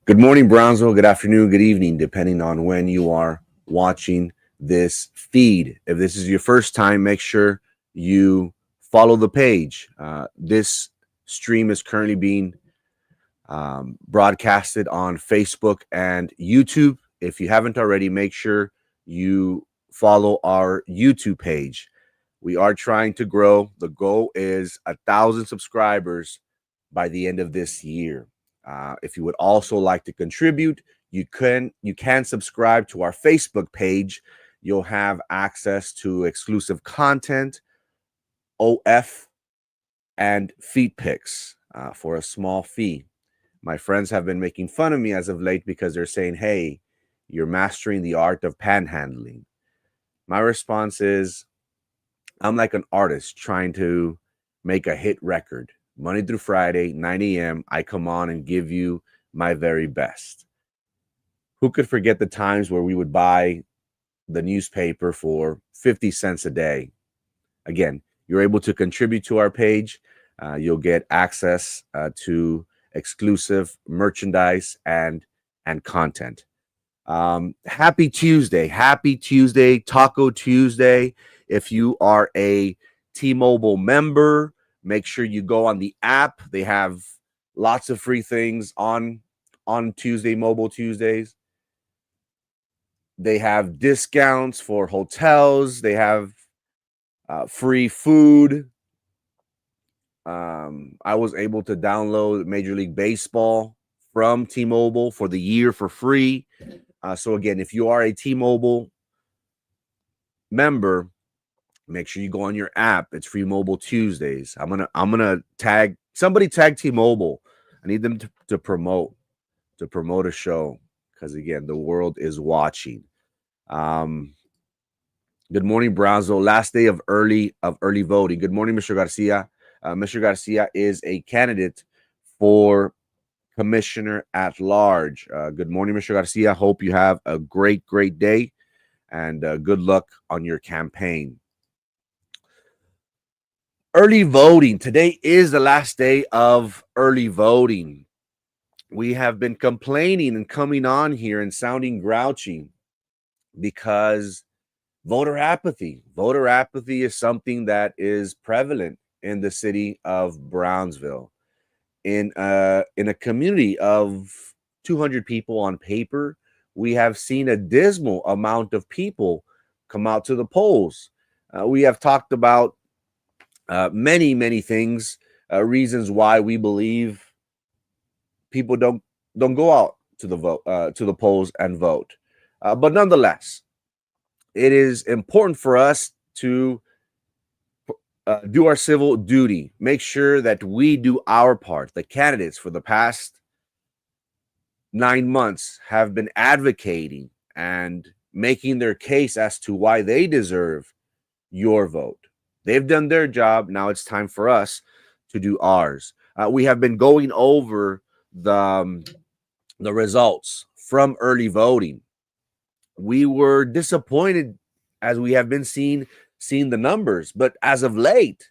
Good morning, Brownsville. Good afternoon, good evening, depending on when you are watching this feed. If this is your first time, make sure you follow the page. This stream is currently being broadcasted on Facebook and YouTube. If you haven't already, make sure you follow our YouTube page. We are trying to grow. The goal is 1,000 subscribers by the end of this year. If you would also like to contribute, you can subscribe to our Facebook page. You'll have access to exclusive content, OF, and feed pics for a small fee. My friends have been making fun of me as of late because they're saying, hey, you're mastering the art of panhandling. My response is, I'm like an artist trying to make a hit record. Monday through Friday, 9 a.m., I come on and give you my very best. Who could forget the times where we would buy the newspaper for 50 cents a day? Again, you're able to contribute to our page. You'll get access to exclusive merchandise and content. Happy Tuesday, Taco Tuesday. If you are a T-Mobile member, make sure you go on the app. They have lots of free things on Tuesday, Mobile Tuesdays. They have discounts for hotels. They have free food. I was able to download Major League Baseball from T-Mobile for the year for free. So again, if you are a T-Mobile member, make sure you go on your app. It's free Mobile Tuesdays. I'm gonna tag T-Mobile. I need them to promote a show because again, the world is watching. Good morning, Brownsville. Last day of early voting. Good morning, Mr. Garcia. Mr. Garcia is a candidate for commissioner at large. Good morning, Mr. Garcia. Hope you have a great day and good luck on your campaign. Early voting. Today is the last day of early voting. We have been complaining and coming on here and sounding grouchy because voter apathy is something that is prevalent in the city of Brownsville. In a community of 200 people on paper, we have seen a dismal amount of people come out to the polls. We have talked about many things, reasons why we believe people don't go out to the polls and vote. But nonetheless, it is important for us to do our civil duty, make sure that we do our part. The candidates for the past 9 months have been advocating and making their case as to why they deserve your vote. They've done their job. Now it's time for us to do ours. We have been going over the results from early voting. We were disappointed as we have been seeing the numbers, but as of late,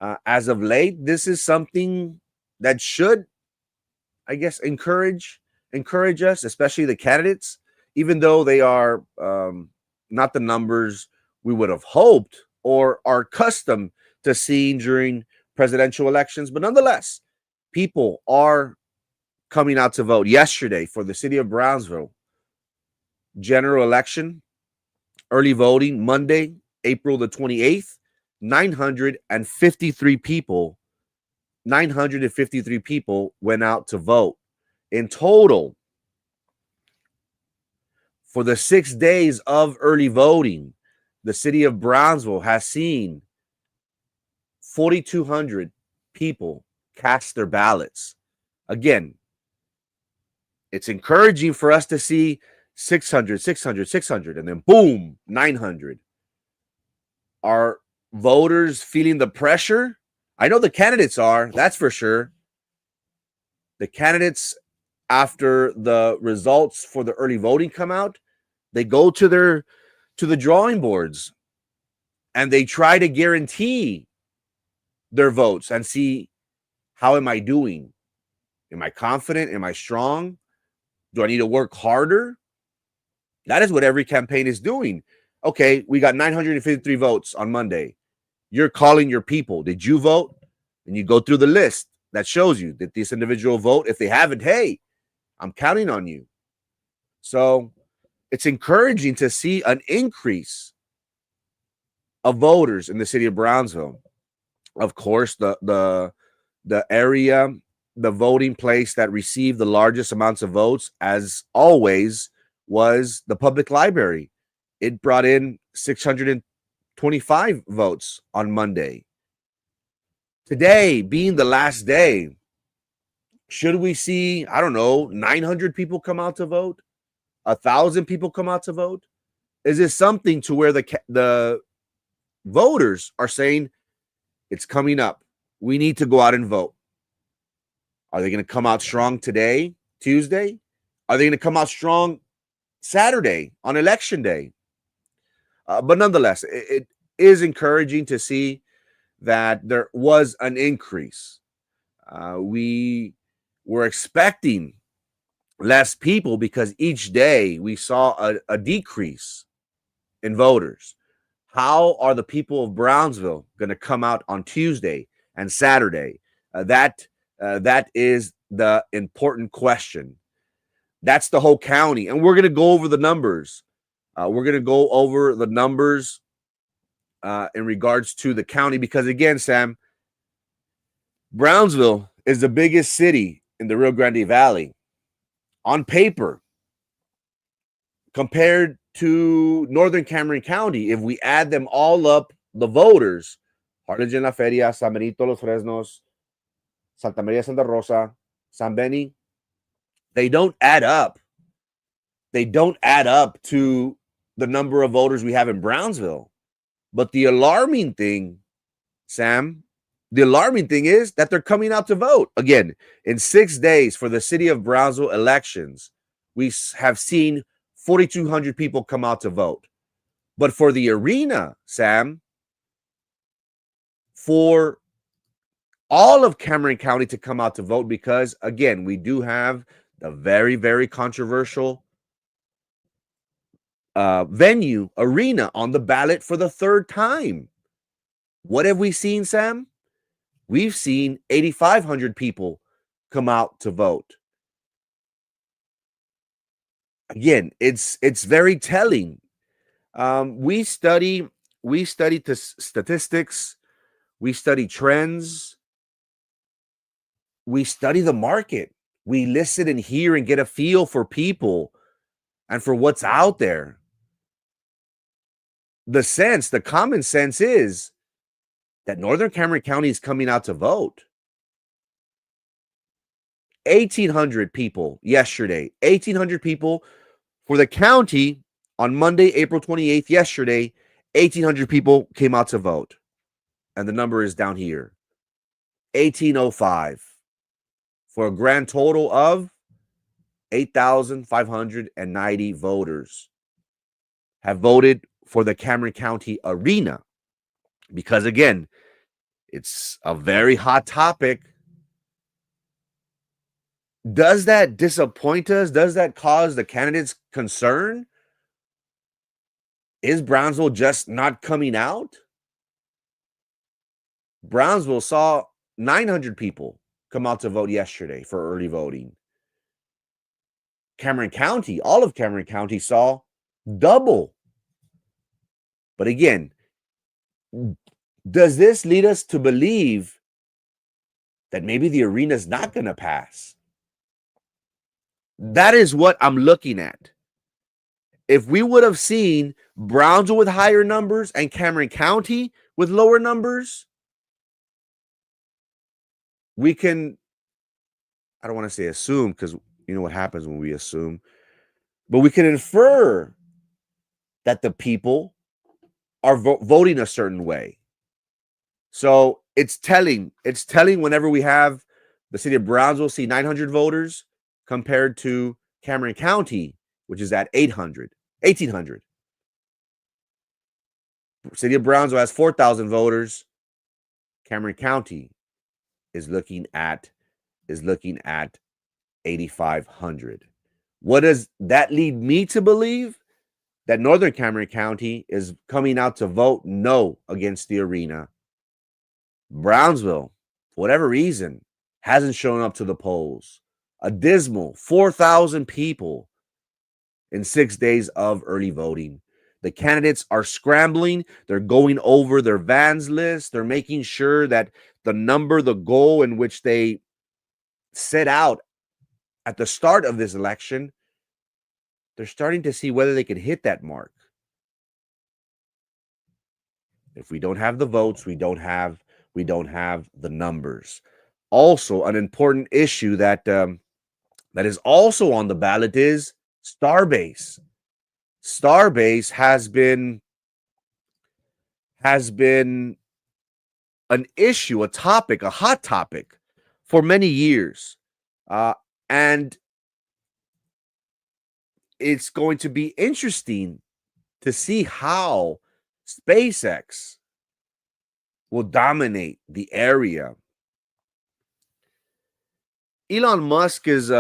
this is something that should, I guess, encourage us, especially the candidates, even though they are not the numbers we would have hoped or are accustomed to seeing during presidential elections. But nonetheless, people are coming out to vote. Yesterday, for the city of Brownsville, general election, early voting, Monday, April the 28th, 953 people went out to vote. In total, for the 6 days of early voting, the city of Brownsville has seen 4,200 people cast their ballots. Again, it's encouraging for us to see 600, and then boom, 900. Are voters feeling the pressure? I know the candidates are, that's for sure. The candidates, after the results for the early voting come out, they go to the drawing boards and they try to guarantee their votes and see, how am I doing? Am I confident? Am I strong? Do I need to work harder? That is what every campaign is doing. Okay, we got 953 votes on Monday. You're calling your people. Did you vote? And you go through the list that shows you that this individual vote. If they haven't, hey, I'm counting on you. So it's encouraging to see an increase of voters in the city of Brownsville. Of course, the area, the voting place that received the largest amounts of votes, as always, was the public library. It brought in 625 votes on Monday. Today being the last day, should we see, I don't know, 900 people come out to vote? 1,000 people come out to vote? Is this something to where the voters are saying it's coming up? We need to go out and vote. Are they going to come out strong today, Tuesday? Are they going to come out strong Saturday on election day? But nonetheless, it is encouraging to see that there was an increase. We were expecting less people because each day we saw a decrease in voters. How are the people of Brownsville going to come out on Tuesday and Saturday? That is the important question. That's the whole county, and we're going to go over the numbers. We're going to go over the numbers in regards to the county because, again, Sam, Brownsville is the biggest city in the Rio Grande Valley. On paper, compared to Northern Cameron County, if we add them all up, the voters, Harlingen La Feria, San Benito Los Fresnos, Santa Maria Santa Rosa, San Beni, they don't add up. They don't add up to the number of voters we have in Brownsville. But the alarming thing, Sam, the alarming thing is that they're coming out to vote. Again, in 6 days for the city of Brownsville elections, we have seen 4,200 people come out to vote. But for the arena, Sam, for all of Cameron County to come out to vote, because, again, we do have the very, very controversial venue, arena, on the ballot for the third time. What have we seen, Sam? We've seen 8,500 people come out to vote. Again, it's very telling. We study the statistics, we study trends, we study the market, we listen and hear and get a feel for people and for what's out there. The common sense is that Northern Cameron County is coming out to vote. 1,800 people yesterday, 1,800 people for the county on Monday, April 28th, yesterday, 1,800 people came out to vote. And the number is down here, 1,805, for a grand total of 8,590 voters have voted for the Cameron County arena. Because, again, it's a very hot topic. Does that disappoint us? Does that cause the candidates concern? Is Brownsville just not coming out? Brownsville saw 900 people come out to vote yesterday for early voting. Cameron County, all of Cameron County, saw double. But again, does this lead us to believe that maybe the arena is not going to pass? That is what I'm looking at. If we would have seen Brownsville with higher numbers and Cameron County with lower numbers, we can, I don't want to say assume, because you know what happens when we assume, but we can infer that the people are voting a certain way. So it's telling whenever we have the city of Brownsville see 900 voters compared to Cameron County, which is at 1,800. City of Brownsville has 4,000 voters. Cameron County is looking at 8,500. What does that lead me to believe? That Northern Cameron County is coming out to vote no against the arena. Brownsville, for whatever reason, hasn't shown up to the polls. A dismal 4,000 people in 6 days of early voting. The candidates are scrambling. They're going over their Vans list. They're making sure that the goal in which they set out at the start of this election, they're starting to see whether they can hit that mark. If we don't have the votes, we don't have the numbers. Also, an important issue that is also on the ballot is Starbase. Starbase has been an issue, a topic, a hot topic for many years. And it's going to be interesting to see how SpaceX will dominate the area. Elon Musk is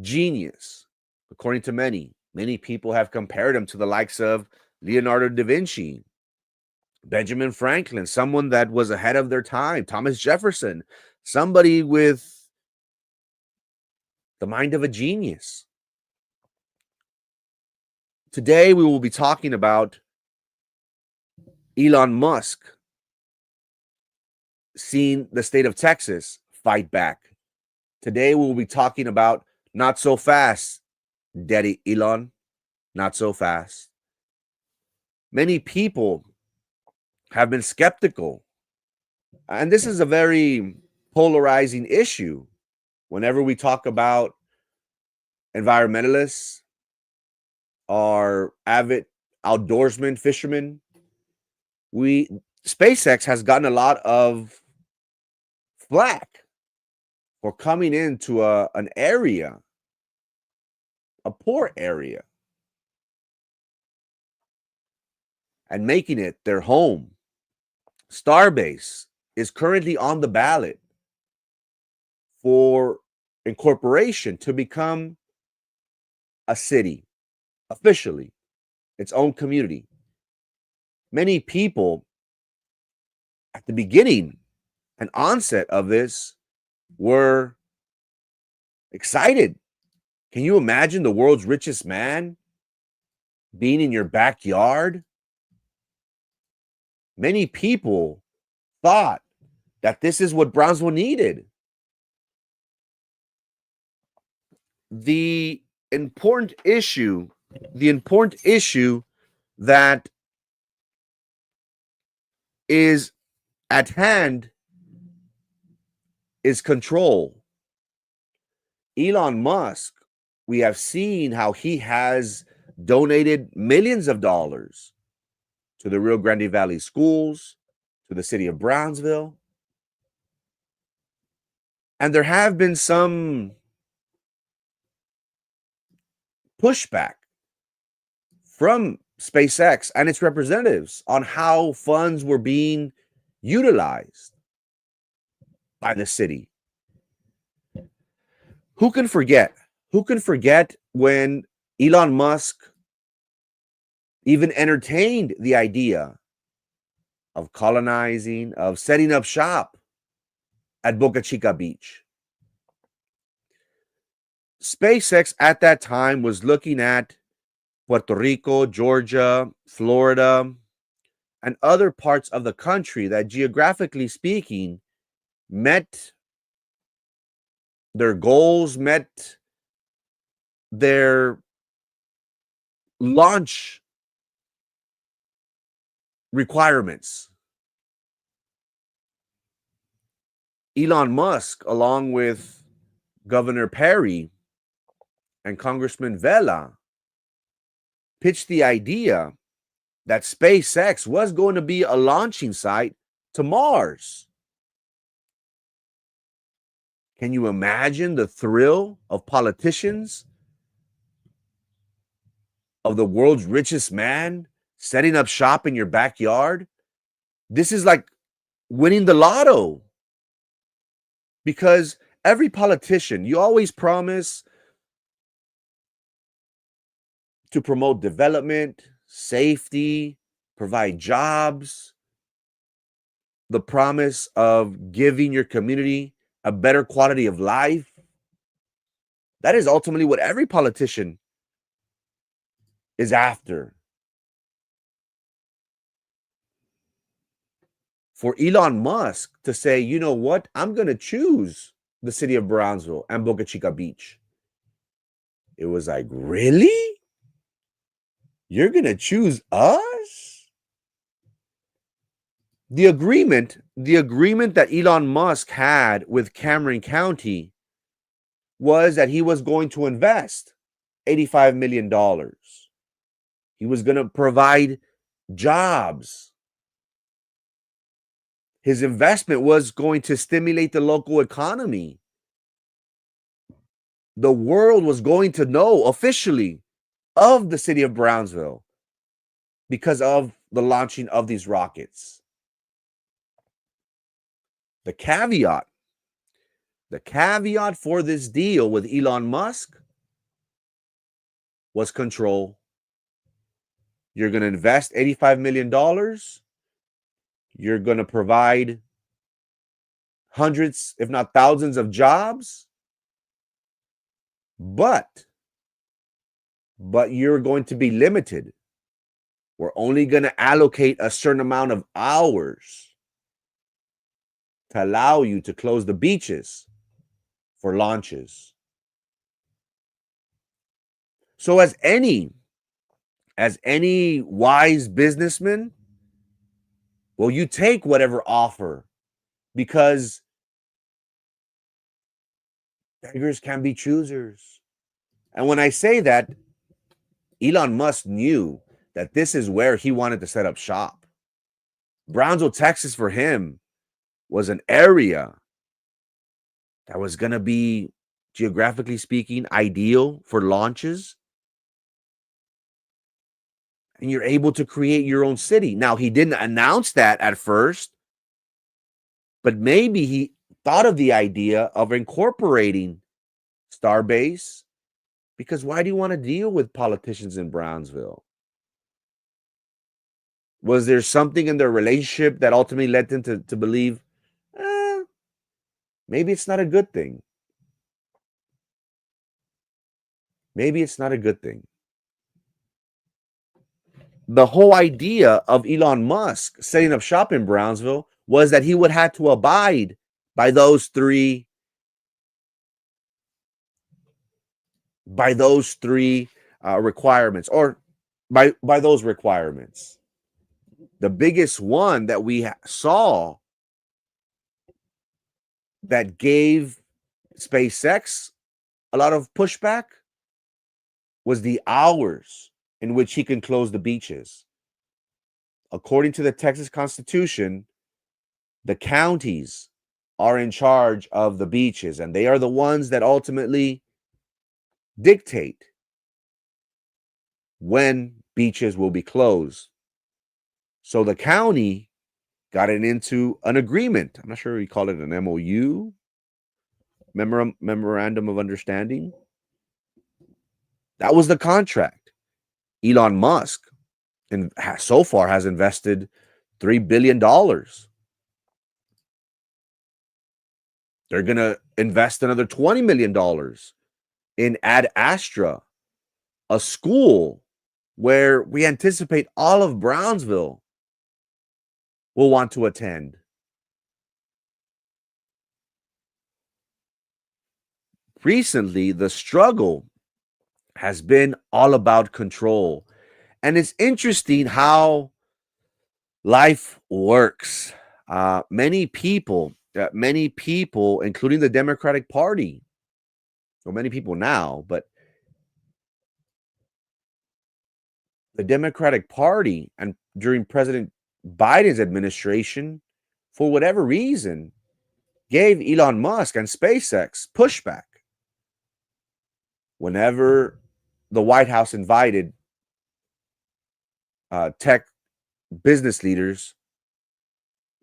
genius, according to many. Many people have compared him to the likes of Leonardo da Vinci, Benjamin Franklin, someone that was ahead of their time, Thomas Jefferson, somebody with the mind of a genius. Today, we will be talking about Elon Musk seeing the state of Texas fight back. Today, we will be talking about not so fast, Daddy Elon, not so fast. Many people have been skeptical, and this is a very polarizing issue. Whenever we talk about environmentalists or avid outdoorsmen, fishermen, SpaceX has gotten a lot of flack for coming into an area, a poor area, and making it their home. Starbase is currently on the ballot for incorporation to become a city, officially, its own community. Many people at the beginning and onset of this were excited. Can you imagine the world's richest man being in your backyard? Many people thought that this is what Brownsville needed. The important issue that is at hand is control. Elon Musk, we have seen how he has donated millions of dollars to the Rio Grande Valley schools, to the city of Brownsville. And there have been some pushback from SpaceX and its representatives on how funds were being utilized by the city. Who can forget? Who can forget when Elon Musk even entertained the idea of colonizing, of setting up shop at Boca Chica Beach? SpaceX at that time was looking at Puerto Rico, Georgia, Florida, and other parts of the country that, geographically speaking, met their goals, met their launch requirements. Elon Musk, along with Governor Perry and Congressman Vela, pitched the idea that SpaceX was going to be a launching site to Mars. Can you imagine the thrill of politicians, of the world's richest man, setting up shop in your backyard? This is like winning the lotto. Because every politician, you always promise to promote development, safety, provide jobs, the promise of giving your community a better quality of life. That is ultimately what every politician is after. For Elon Musk to say, you know what, I'm going to choose the city of Brownsville and Boca Chica Beach. It was like, really? You're going to choose us? The agreement that Elon Musk had with Cameron County was that he was going to invest $85 million. He was going to provide jobs. His investment was going to stimulate the local economy. The world was going to know officially of the city of Brownsville because of the launching of these rockets. The caveat for this deal with Elon Musk was control. You're going to invest $85 million. You're going to provide hundreds, if not thousands, of jobs. But you're going to be limited. We're only going to allocate a certain amount of hours to allow you to close the beaches for launches. So as any wise businessman, well, you take whatever offer, because beggars can be choosers. And when I say that, Elon Musk knew that this is where he wanted to set up shop. Brownsville, Texas, for him, was an area that was going to be, geographically speaking, ideal for launches. And you're able to create your own city. Now, he didn't announce that at first, but maybe he thought of the idea of incorporating Starbase, because why do you want to deal with politicians in Brownsville? Was there something in their relationship that ultimately led them to believe, maybe it's not a good thing? Maybe it's not a good thing. The whole idea of Elon Musk setting up shop in Brownsville was that he would have to abide by those three requirements, or by those requirements. The biggest one that we saw that gave SpaceX a lot of pushback was the hours in which he can close the beaches. According to the Texas Constitution, the counties are in charge of the beaches, and they are the ones that ultimately dictate when beaches will be closed. So the county got it into an agreement. I'm not sure we call it an MOU, memorandum of understanding. That was the contract. Elon Musk so far has invested $3 billion. They're going to invest another $20 million in Ad Astra, a school where we anticipate all of Brownsville will want to attend. Recently, the struggle has been all about control. And it's interesting how life works. Many people, including the Democratic Party, or many people now, but the Democratic Party, and during President Biden's administration, for whatever reason, gave Elon Musk and SpaceX pushback. Whenever the White House invited tech business leaders,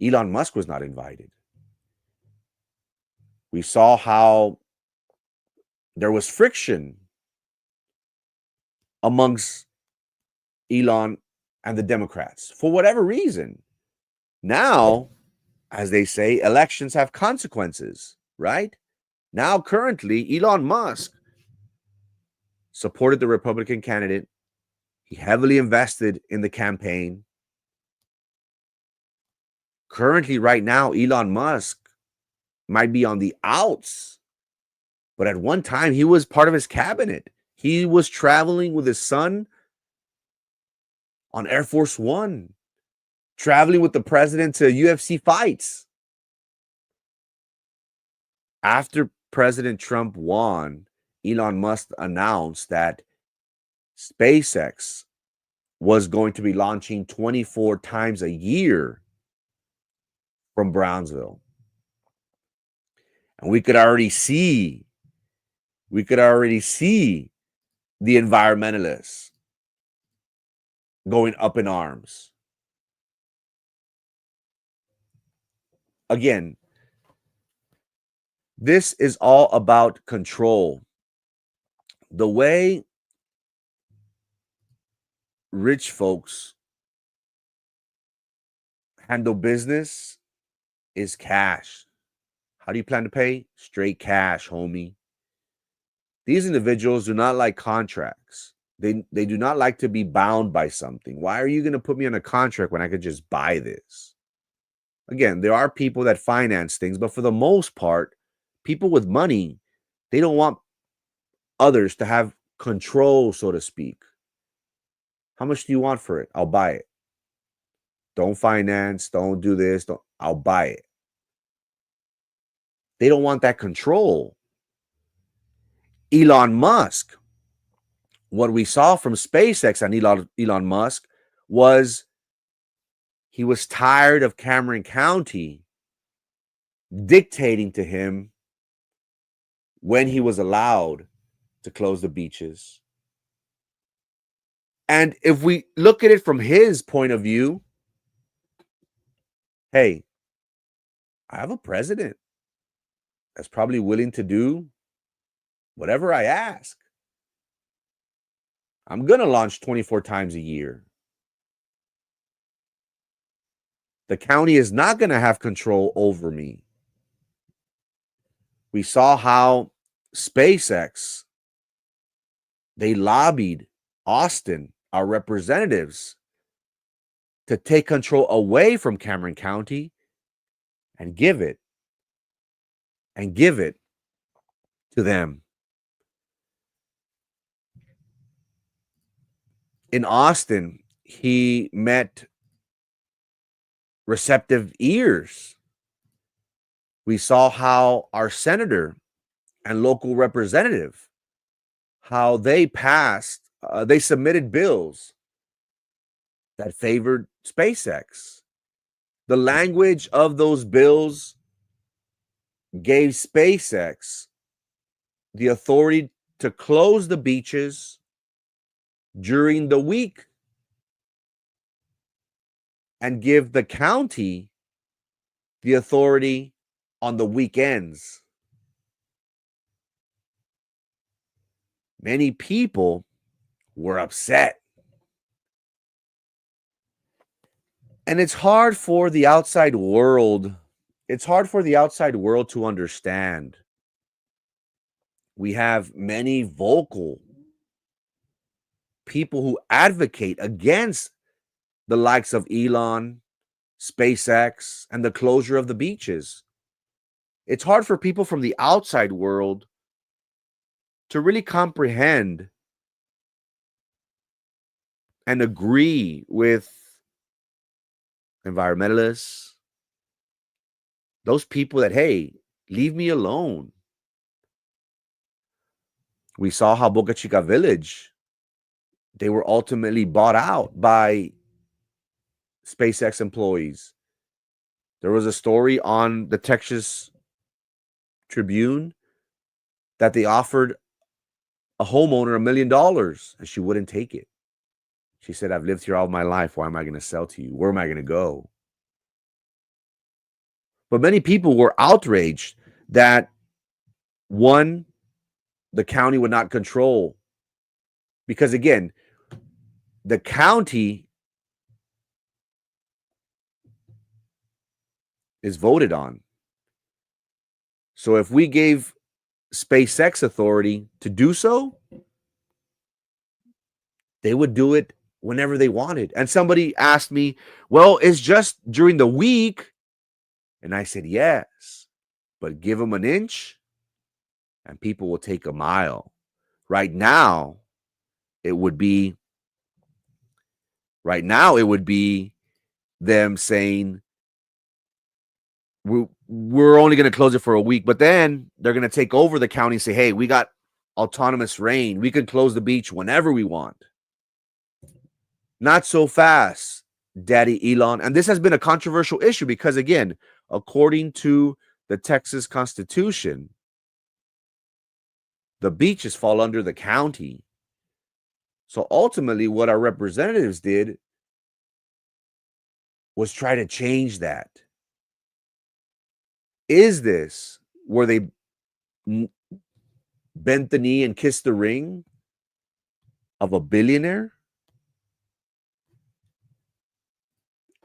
Elon Musk was not invited. We saw how there was friction amongst Elon and the Democrats for whatever reason. Now, as they say, elections have consequences, right? Now, currently, Elon Musk supported the Republican candidate. He heavily invested in the campaign. Currently, right now, Elon Musk might be on the outs, but at one time, he was part of his cabinet. He was traveling with his son on Air Force One, traveling with the president to UFC fights. After President Trump won, Elon Musk announced that SpaceX was going to be launching 24 times a year from Brownsville. And we could already see the environmentalists going up in arms. Again, this is all about control. The way rich folks handle business is cash. How do you plan to pay? Straight cash, homie. These individuals do not like contracts. They do not like to be bound by something. Why are you going to put me on a contract when I could just buy this? Again, there are people that finance things, but for the most part, people with money, they don't want others to have control, so to speak. How much do you want for it? I'll buy it. Don't finance, don't do this, I'll buy it. They don't want that control. Elon Musk, what we saw from SpaceX and Elon Musk was he was tired of Cameron County dictating to him when he was allowed to close the beaches. And if we look at it from his point of view, hey, I have a president that's probably willing to do whatever I ask. I'm going to launch 24 times a year. The county is not going to have control over me. We saw how SpaceX, they lobbied Austin, our representatives, to take control away from Cameron County and give it to them. In Austin, he met receptive ears. We saw how our senator and local representative, how they passed, they submitted bills that favored SpaceX. The language of those bills gave SpaceX the authority to close the beaches during the week and give the county the authority on the weekends. Many people were upset. And it's hard for the outside world. It's hard for the outside world to understand. We have many vocal people who advocate against the likes of Elon, SpaceX, and the closure of the beaches. It's hard for people from the outside world to really comprehend and agree with environmentalists, those people that, hey, leave me alone. We saw how Boca Chica Village, they were ultimately bought out by SpaceX employees. There was a story on the Texas Tribune that they offered a homeowner $1 million and she wouldn't take it. She said, I've lived here all my life. Why am I going to sell to you? Where am I going to go? But many people were outraged that, one, the county would not control. Because again, the county is voted on. So if we gave SpaceX authority to do so, they would do it whenever they wanted. And somebody asked me, well, it's just during the week. And I said, yes, but give them an inch and people will take a mile. Right now, it would be them saying, we're only going to close it for a week, but then they're going to take over the county and say, hey, we got autonomous reign. We can close the beach whenever we want. Not so fast, Daddy Elon. And this has been a controversial issue because, again, according to the Texas Constitution, the beaches fall under the county. So ultimately, what our representatives did was try to change that. Is this where they bent the knee and kissed the ring of a billionaire?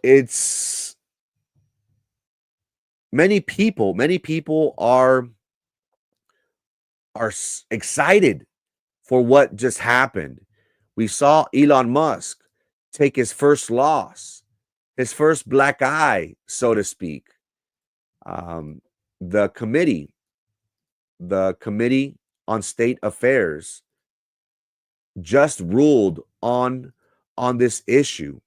It's many people are excited for what just happened. We saw Elon Musk take his first loss, his first black eye, so to speak. The committee on state affairs just ruled on this issue.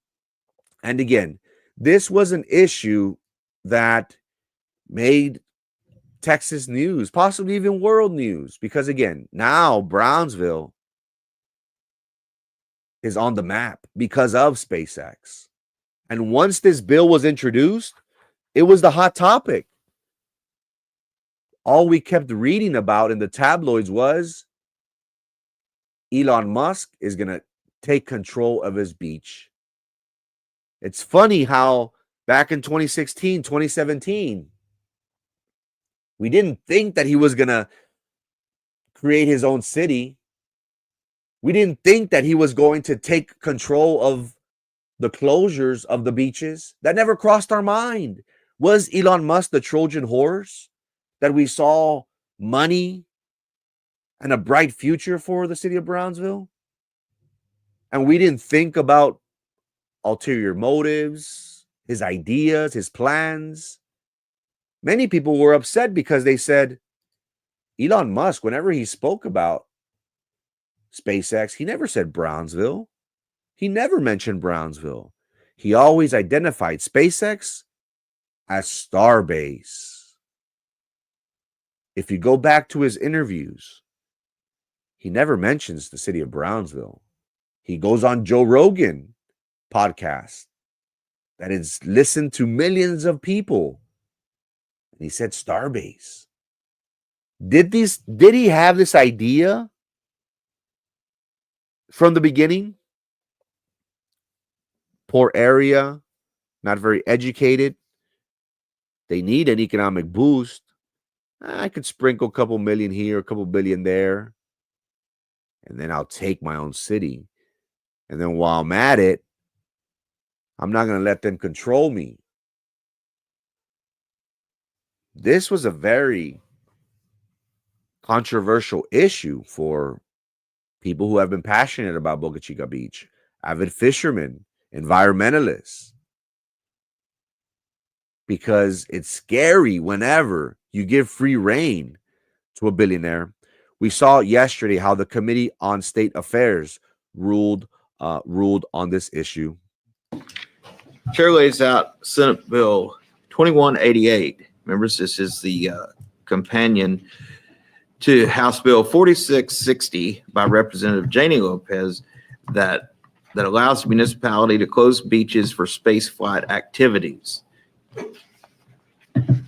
And again, this was an issue that made Texas news, possibly even world news, because again, now Brownsville is on the map because of SpaceX. And once this bill was introduced, it was the hot topic. All we kept reading about in the tabloids was Elon Musk is going to take control of his beach. It's funny how back in 2016, 2017, we didn't think that he was going to create his own city. We didn't think that he was going to take control of the closures of the beaches. That never crossed our mind. Was Elon Musk the Trojan horse that we saw money and a bright future for the city of Brownsville? And we didn't think about ulterior motives, his ideas, his plans. Many people were upset because they said, Elon Musk, whenever he spoke about SpaceX, he never said Brownsville. He never mentioned Brownsville. He always identified SpaceX as Starbase. If you go back to his interviews, he never mentions the city of Brownsville. He goes on Joe Rogan podcast that is listened to millions of people. And he said Starbase. Did he have this idea from the beginning? Poor area, not very educated. They need an economic boost. I could sprinkle a couple million here, a couple billion there, and then I'll take my own city. And then while I'm at it, I'm not going to let them control me. This was a very controversial issue for people who have been passionate about Boca Chica Beach, avid fishermen, environmentalists, because it's scary whenever you give free reign to a billionaire. We saw yesterday how the Committee on State Affairs ruled on this issue. Chair lays out Senate Bill 2188. Members, this is the companion to House Bill 4660 by Representative Janie Lopez that allows the municipality to close beaches for space flight activities.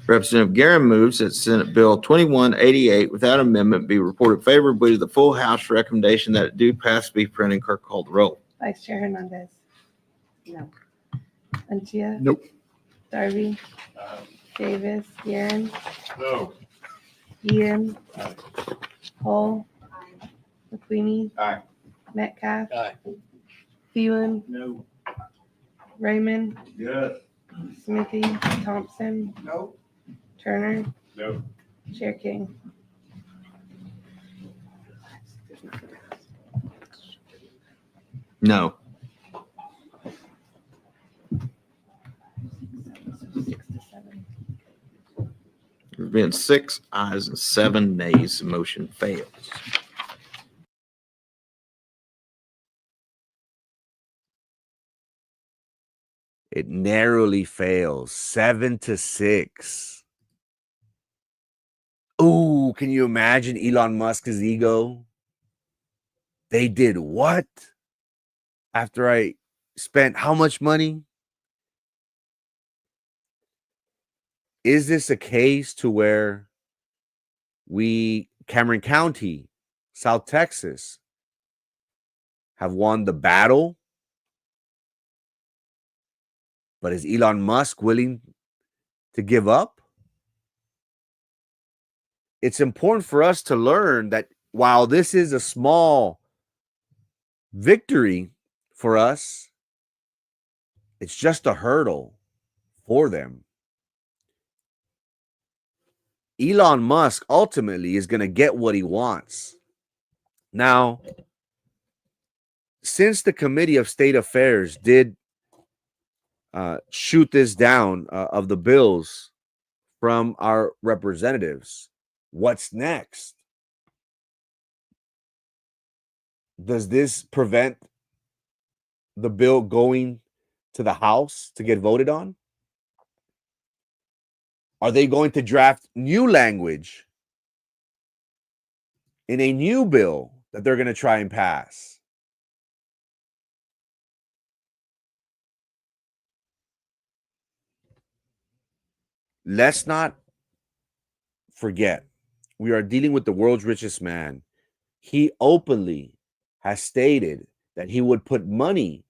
Representative Guerin moves that Senate Bill 2188 without amendment be reported favorably to the full House recommendation that it do pass be printed. Clerk call the roll. Vice Chair Hernandez. No. Antia. Nope. Darby. Davis. Guerin. No. Ian. Hull. McQueenie. Aye. Metcalf. Aye. Phelan, No. Raymond, Yes. Smithy, Thompson, No. Turner, No. Chair King. No. 6-7. There's been 6 ayes and 7 nays. The motion fails. It narrowly fails, 7-6. Ooh, can you imagine Elon Musk's ego? They did what? After I spent how much money? Is this a case to where Cameron County, South Texas, have won the battle? But is Elon Musk willing to give up? It's important for us to learn that while this is a small victory for us, it's just a hurdle for them. Elon Musk ultimately is going to get what he wants. Now, since the Committee of State Affairs did shoot this down of the bills from our representatives, what's next? Does this prevent the bill going to the House to get voted on? Are they going to draft new language in a new bill that they're going to try and pass? Let's not forget, we are dealing with the world's richest man. He openly has stated that he would put money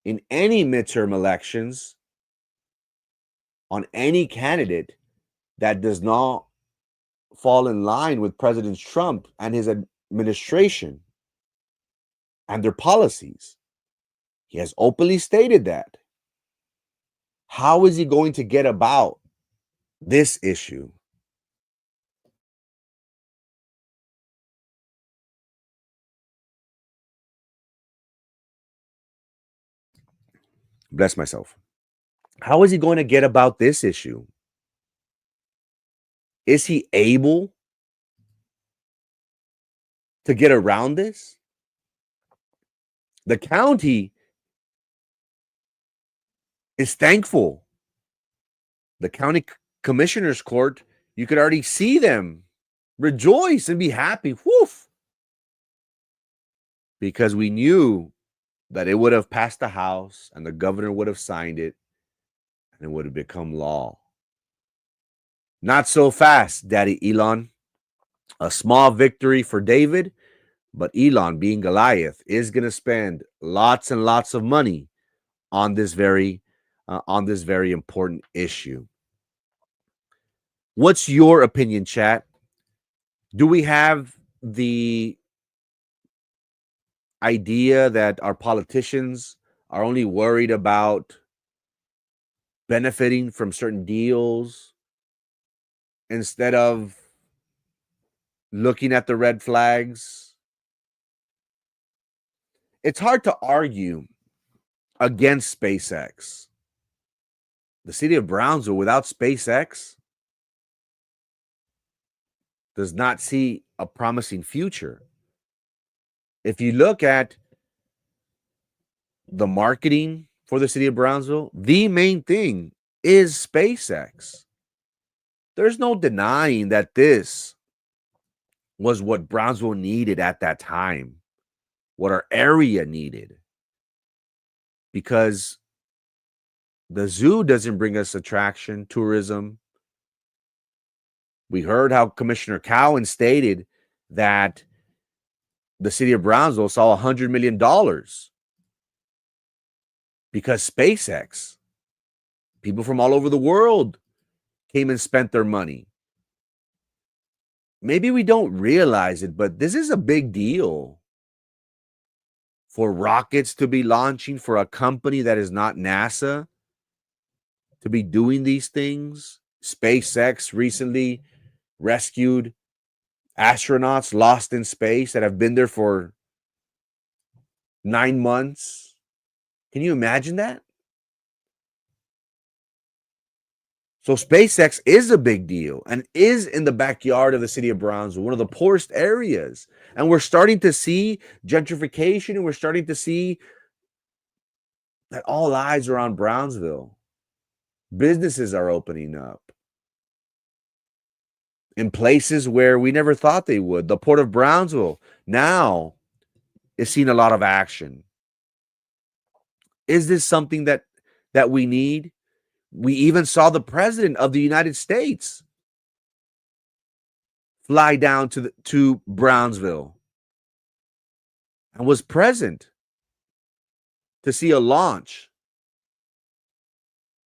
in any midterm elections on any candidate that does not fall in line with President Trump and his administration and their policies. He has openly stated that. How is he going to get about this issue? Bless myself. How is he going to get about this issue? Is he able to get around this? The county is thankful. The county commissioner's court, you could already see them rejoice and be happy. Woof. Because we knew that it would have passed the House and the governor would have signed it and it would have become law. Not so fast, Daddy Elon. A small victory for David, but Elon, being Goliath, is going to spend lots and lots of money on this very important issue. What's your opinion, chat? Do we have the idea that our politicians are only worried about benefiting from certain deals instead of looking at the red flags? It's hard to argue against SpaceX. The city of Brownsville without SpaceX does not see a promising future. If you look at the marketing for the city of Brownsville, the main thing is SpaceX. There's no denying that this was what Brownsville needed at that time, what our area needed. Because the zoo doesn't bring us attraction, tourism. We heard how Commissioner Cowan stated that the city of Brownsville saw $100 million because SpaceX, people from all over the world came and spent their money. Maybe we don't realize it, but this is a big deal for rockets to be launching, for a company that is not NASA to be doing these things. SpaceX recently rescued astronauts lost in space that have been there for 9 months. Can you imagine that? So SpaceX is a big deal and is in the backyard of the city of Brownsville, one of the poorest areas. And we're starting to see gentrification, and we're starting to see that all eyes are on Brownsville. Businesses are opening up in places where we never thought they would. The Port of Brownsville now is seeing a lot of action. Is this something that we need? We even saw the president of the United States fly down to Brownsville and was present to see a launch.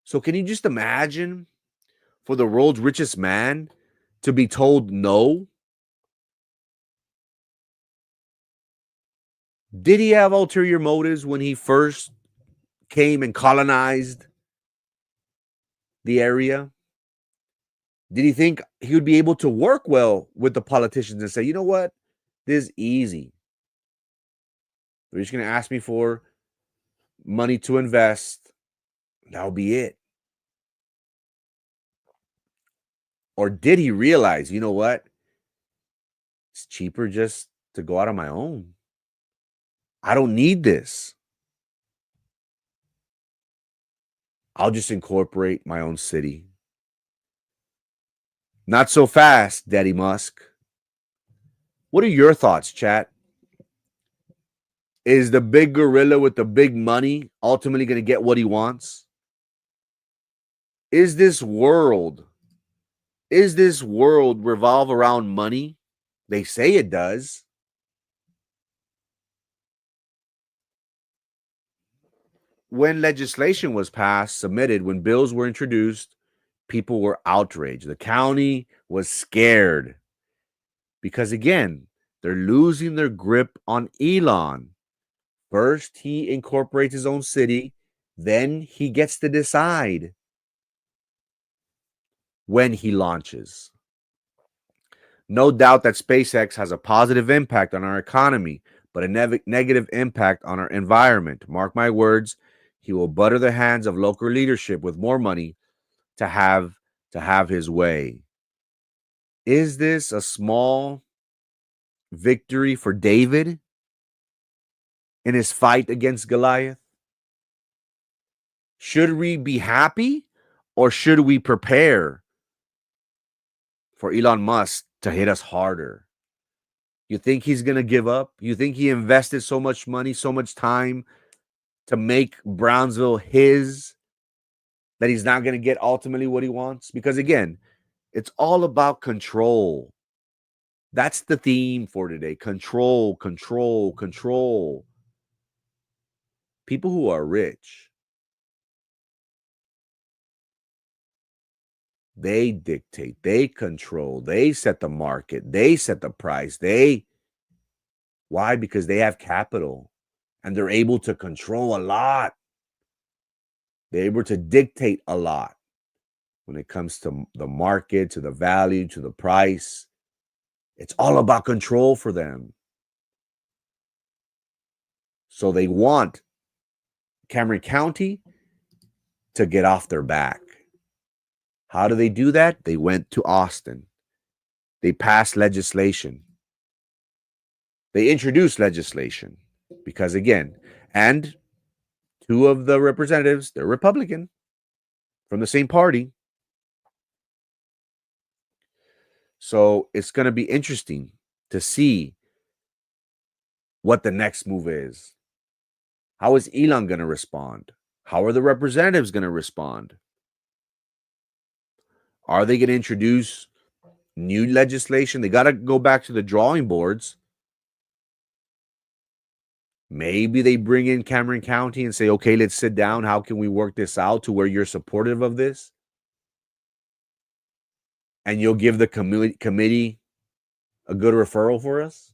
So can you just imagine for the world's richest man to be told no? Did he have ulterior motives when he first came and colonized the area? Did he think he would be able to work well with the politicians and say, you know what? This is easy. They're just going to ask me for money to invest. That'll be it. Or did he realize, you know what? It's cheaper just to go out on my own. I don't need this. I'll just incorporate my own city. Not so fast, Daddy Musk. What are your thoughts, chat? Is the big gorilla with the big money ultimately going to get what he wants? Is this world revolve around money? They say it does. When legislation was passed, submitted, when bills were introduced, people were outraged. The county was scared because, again, they're losing their grip on Elon. First, he incorporates his own city. Then he gets to decide when he launches. No doubt that SpaceX has a positive impact on our economy, but a negative impact on our environment. Mark my words, he will butter the hands of local leadership with more money to have his way. Is this a small victory for David in his fight against Goliath? Should we be happy or should we prepare for Elon Musk to hit us harder? You think he's going to give up? You think he invested so much money, so much time to make Brownsville his, that he's not going to get ultimately what he wants? Because again, it's all about control. That's the theme for today. Control, control, control. People who are rich, they dictate, they control, they set the market, they set the price. Why? Because they have capital and they're able to control a lot. They're able to dictate a lot when it comes to the market, to the value, to the price. It's all about control for them. So they want Cameron County to get off their back. How do they do that? They went to Austin. They passed legislation. They introduced legislation because, again, and two of the representatives, they're Republican from the same party. So it's going to be interesting to see what the next move is. How is Elon going to respond? How are the representatives going to respond? Are they going to introduce new legislation? They got to go back to the drawing boards. Maybe they bring in Cameron County and say, okay, let's sit down. How can we work this out to where you're supportive of this? And you'll give the committee a good referral for us?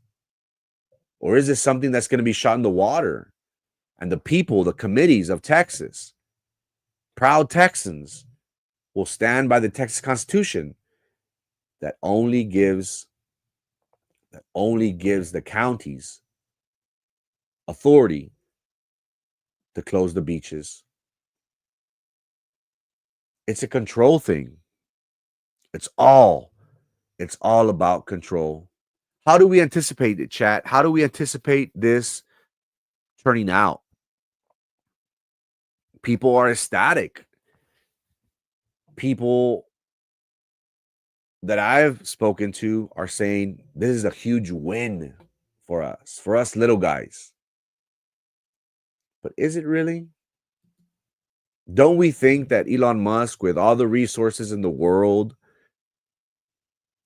Or is this something that's going to be shot in the water? And the people, the committees of Texas, proud Texans, will stand by the Texas Constitution that only gives the counties authority to close the beaches. It's a control thing. It's all about control. How do we anticipate it, chat? How do we anticipate this turning out? People are ecstatic. People that I've spoken to are saying this is a huge win for us little guys. But is it really? Don't we think that Elon Musk, with all the resources in the world,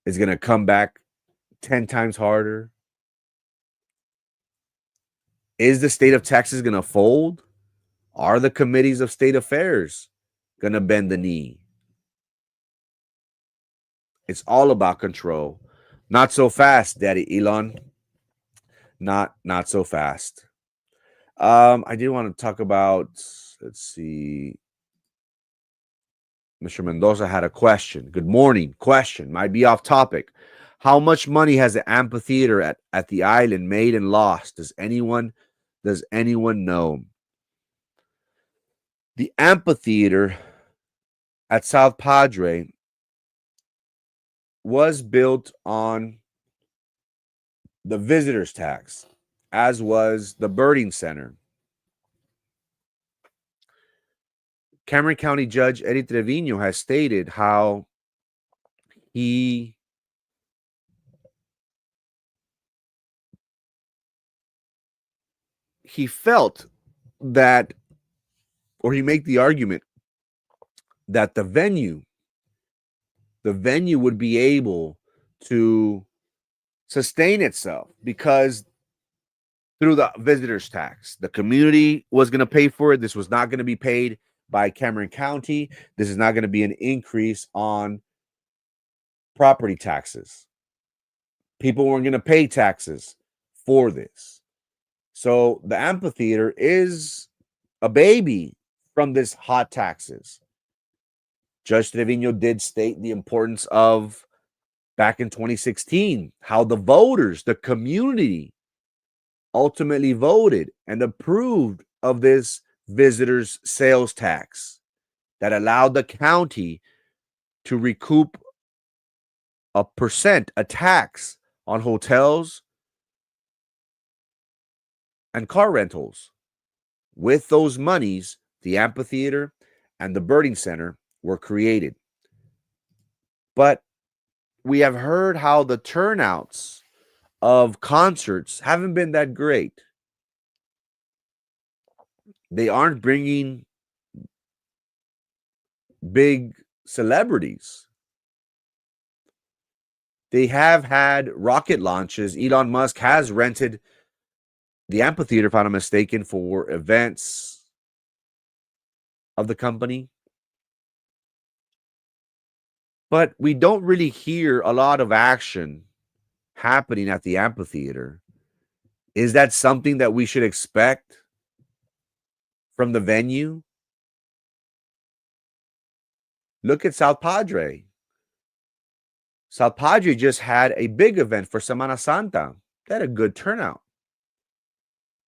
is going to come back 10 times harder? Is the state of Texas going to fold? Are the committees of state affairs going to bend the knee? It's all about control. Not so fast, Daddy Elon. Not so fast. I did want to talk about, let's see. Mr. Mendoza had a question. Good morning. Question. Might be off topic. How much money has the amphitheater at the island made and lost? Does anyone know? The amphitheater at South Padre was built on the visitors tax, as was the birding center. Cameron County Judge Eddie Trevino has stated how he felt that, or he made the argument that the venue would be able to sustain itself because through the visitors tax, the community was going to pay for it. This was not going to be paid by Cameron County. This is not going to be an increase on property taxes. People weren't going to pay taxes for this. So the amphitheater is a baby from this hot taxes. Judge Trevino did state the importance of, back in 2016, how the voters, the community, ultimately voted and approved of this visitors sales tax that allowed the county to recoup a tax on hotels and car rentals. With those monies, the amphitheater and the birding center were created. But we have heard how the turnouts of concerts haven't been that great. They aren't bringing big celebrities. They have had rocket launches. Elon Musk has rented the amphitheater, if I'm not mistaken, for events of the company. But we don't really hear a lot of action happening at the amphitheater. Is that something that we should expect from the venue? Look at South Padre. South Padre just had a big event for Semana Santa. They had a good turnout.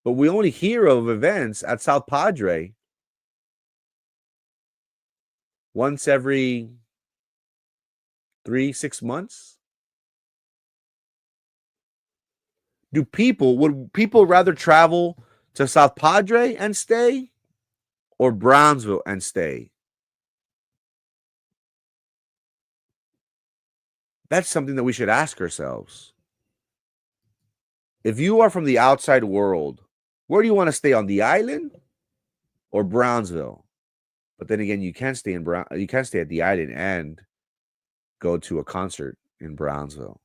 But we only hear of events at South Padre once every 3-6 months. Would people rather travel to South Padre and stay, or Brownsville and stay? That's something that we should ask ourselves. If you are from the outside world, where do you want to stay, on the island or Brownsville? But then again, you can stay at the island and go to a concert in Brownsville.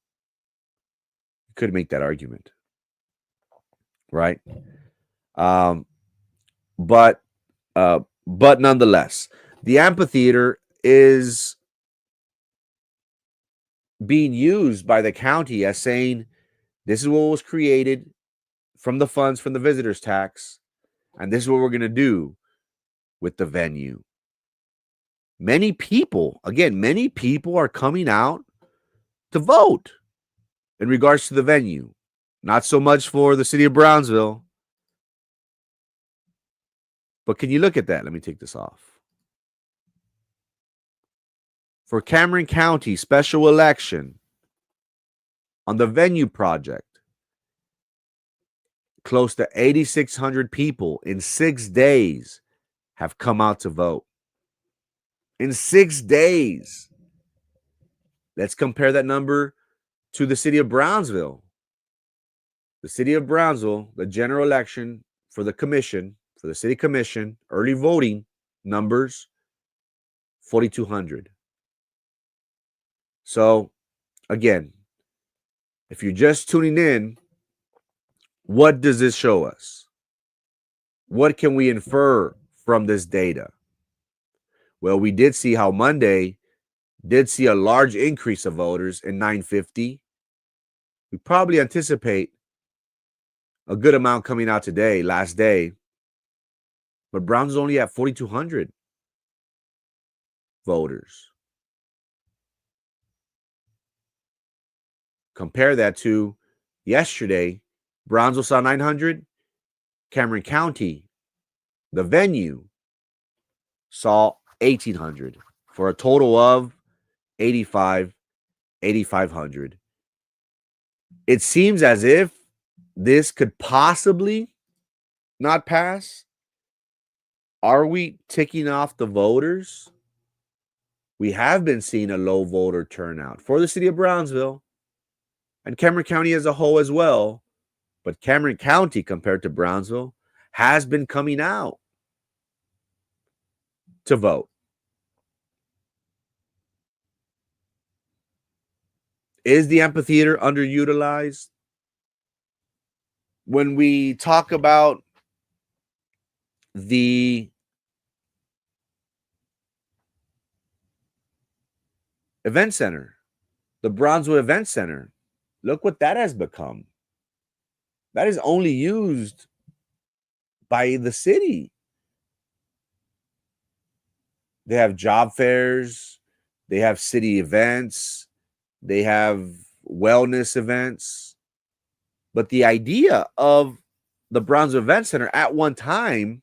You could make that argument, right? But nonetheless, the amphitheater is being used by the county as saying, this is what was created. from the funds from the visitors tax. And this is what we're going to do with the venue. Many people are coming out to vote in regards to the venue. Not so much for the city of Brownsville. But can you look at that? Let me take this off. For Cameron County special election on the venue project, close to 8,600 people in 6 days have come out to vote. In 6 days. Let's compare that number to the city of Brownsville. The city of Brownsville, the general election for the commission, for the city commission, early voting numbers, 4,200. So, again, if you're just tuning in, what does this show us? What can we infer from this data? Well, we did see how Monday did see a large increase of voters in 950. We probably anticipate a good amount coming out today, last day. But Brown's only at 4,200 voters. Compare that to yesterday. Brownsville saw 900. Cameron County, the venue, saw 1,800 for a total of 8,500. It seems as if this could possibly not pass. Are we ticking off the voters? We have been seeing a low voter turnout for the city of Brownsville and Cameron County as a whole as well. But Cameron County, compared to Brownsville, has been coming out to vote. Is the amphitheater underutilized? When we talk about the event center, the Brownsville Event Center, look what that has become. That is only used by the city. They have job fairs, they have city events, they have wellness events. But the idea of the Brownsville Event Center at one time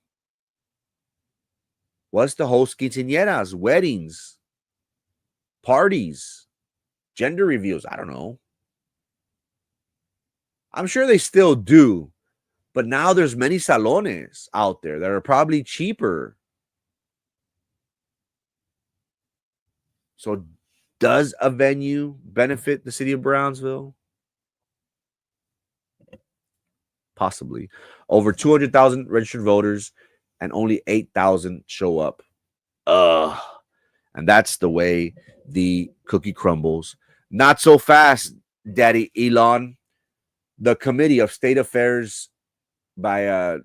was to host quinceañeras, weddings, parties, gender reveals. I don't know. I'm sure they still do. But now there's many salones out there that are probably cheaper. So does a venue benefit the city of Brownsville? Possibly. Over 200,000 registered voters and only 8,000 show up. And that's the way the cookie crumbles. Not so fast, Daddy Elon. The Committee of State Affairs, by a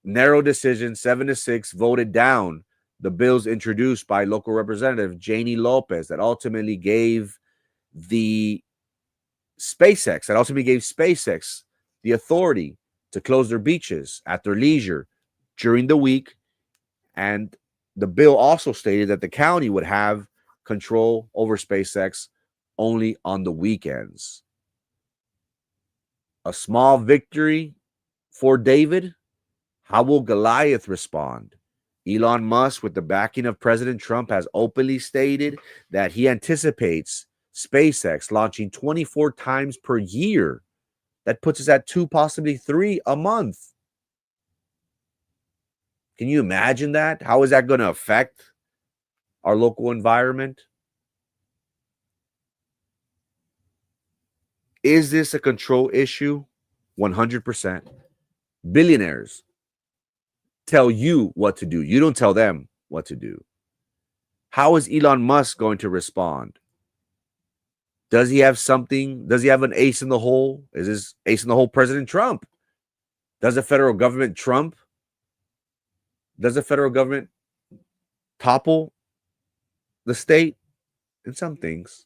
narrow decision, 7-6, voted down the bills introduced by local representative Janie Lopez that ultimately gave SpaceX the authority to close their beaches at their leisure during the week. And the bill also stated that the county would have control over SpaceX only on the weekends. A small victory for David. How will Goliath respond? Elon Musk, with the backing of President Trump, has openly stated that he anticipates SpaceX launching 24 times per year. That puts us at 2, possibly 3 a month. Can you imagine that? How is that going to affect our local environment? Is this a control issue? 100%. Billionaires tell you what to do. You don't tell them what to do. How is Elon Musk going to respond? Does he have something? Does he have an ace in the hole? Is his ace in the hole President Trump? Does the federal government Trump? Does the federal government topple the state in some things?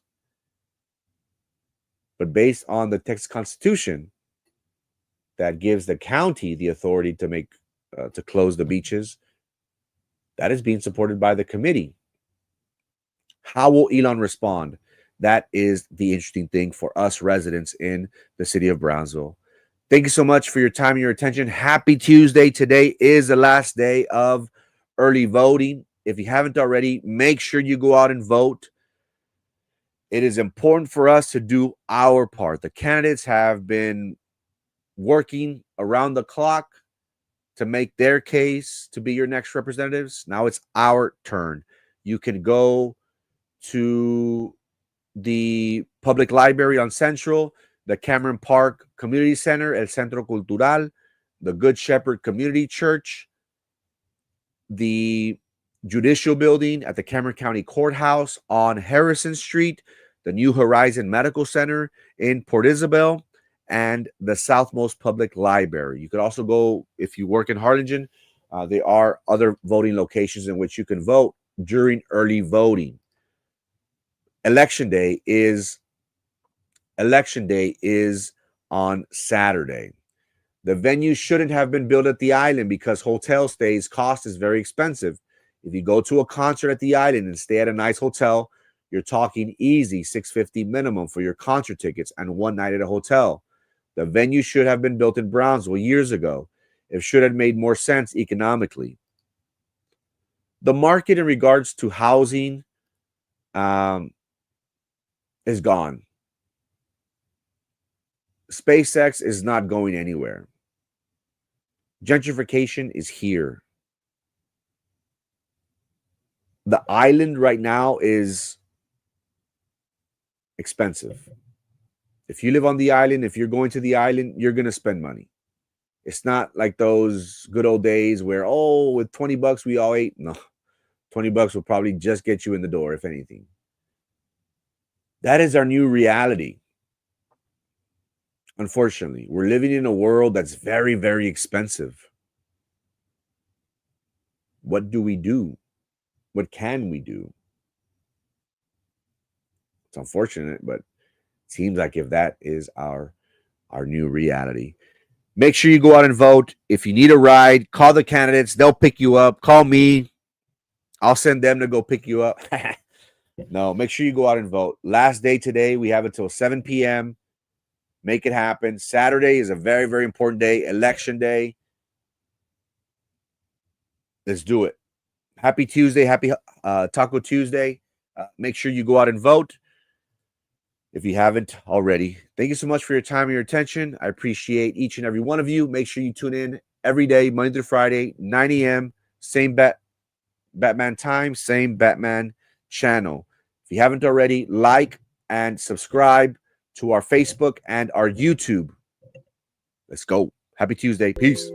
But based on the Texas Constitution, that gives the county the authority to make to close the beaches, that is being supported by the committee. How will Elon respond? That is the interesting thing for us residents in the city of Brownsville. Thank you so much for your time and your attention. Happy Tuesday. Today is the last day of early voting. If you haven't already, make sure you go out and vote. It is important for us to do our part. The candidates have been working around the clock to make their case to be your next representatives. Now it's our turn. You can go to the public library on Central, the Cameron Park Community Center, El Centro Cultural, the Good Shepherd Community Church, the Judicial Building at the Cameron County Courthouse on Harrison Street, the New Horizon Medical Center in Port Isabel, and the Southmost Public Library. You could also go, if you work in Harlingen, there are other voting locations in which you can vote during early voting. Election day is on Saturday. The venue shouldn't have been built at the island because hotel stays cost is very expensive. If you go to a concert at the island and stay at a nice hotel, you're talking easy $650 minimum for your concert tickets and one night at a hotel. The venue should have been built in Brownsville years ago. It should have made more sense economically. The market in regards to housing is gone. SpaceX is not going anywhere. Gentrification is here. The island right now is expensive. If you live on the island, if you're going to the island, you're going to spend money. It's not like those good old days where, oh, with 20 bucks we all ate. No, 20 bucks will probably just get you in the door, if anything. That is our new reality. Unfortunately, we're living in a world that's very, very expensive. What do we do? What can we do? It's unfortunate, but it seems like if that is our new reality. Make sure you go out and vote. If you need a ride, call the candidates. They'll pick you up. Call me. I'll send them to go pick you up. No, make sure you go out and vote. Last day today. We have until 7 p.m. Make it happen. Saturday is a very, very important day. Election day. Let's do it. Happy Tuesday. Happy Taco Tuesday. Make sure you go out and vote if you haven't already. Thank you so much for your time and your attention. I appreciate each and every one of you. Make sure you tune in every day, Monday through Friday, 9 a.m. Same Batman time, same Batman channel. If you haven't already, like and subscribe to our Facebook and our YouTube. Let's go. Happy Tuesday. Peace.